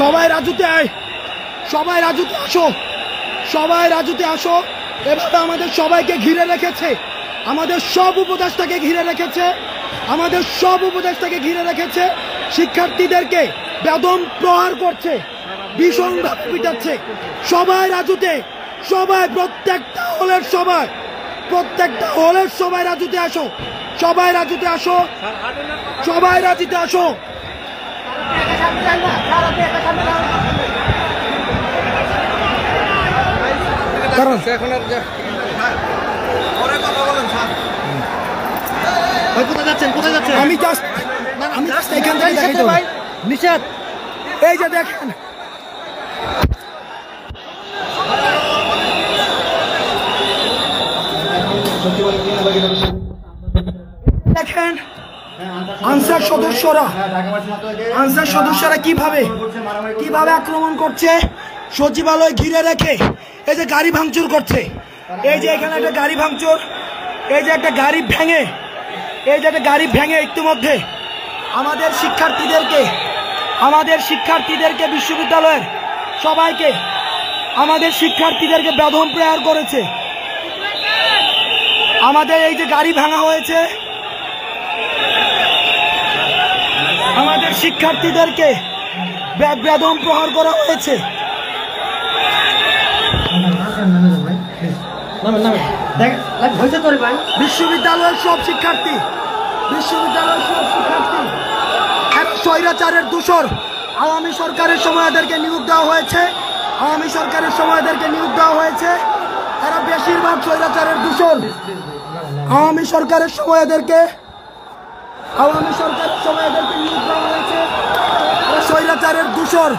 সবাই রাজুতে আয়, সবাই রাজুতে আসো, সবাই রাজুতে আসো। এভাবে আমাদের সবাইকে ঘিরে রেখেছে, আমাদের সব উপদেষ্টাকে ঘিরে রেখেছে, আমাদের সব উপদেষ্টাকে ঘিরে রেখেছে। শিক্ষার্থীদেরকে বেদম প্রহার করছে, ভীষণভাবে পিটাচ্ছে। সবাই রাজুতে, সবাই প্রত্যেকটা হলের সবাই, প্রত্যেকটা হলের সবাই রাজুতে আসো, সবাই রাজুতে আসো, সবাই রাজুতে আসো। আমি জাস্ট এখান থেকে দেখাইতে ভাই নিষেধ। এই যে দেখেন, দেখেন আনসার সদস্যরা কিভাবে আক্রমণ করছে, সচিবালয় ঘিরে রেখে এই যে গাড়ি ভাঙচুর করছে। এই যে এখানে একটা গাড়ি ভাঙচুর, এই যে একটা গাড়ি ভেঙে, এই যে একটা গাড়ি ভেঙে ইতিমধ্যে আমাদের শিক্ষার্থীদেরকে বিশ্ববিদ্যালয়ের সবাইকে, আমাদের শিক্ষার্থীদেরকে বেদম প্রহার করেছে। আমাদের এই যে গাড়ি ভাঙা হয়েছে, আমাদের শিক্ষার্থীদেরকে বেদম প্রহার করা হয়েছে। বিশ্ববিদ্যালয়ের সব শিক্ষার্থী স্বৈরাচারের দূষর। আওয়ামী সরকারের সময় এদেরকে নিয়োগ দেওয়া হয়েছে, এরা বেশিরভাগ স্বৈরাচারের দূষর। আওয়ামী সরকারের সময় এদেরকে নিয়োগ দেওয়া হয়েছে, এরা স্বৈরাচারের দূষর।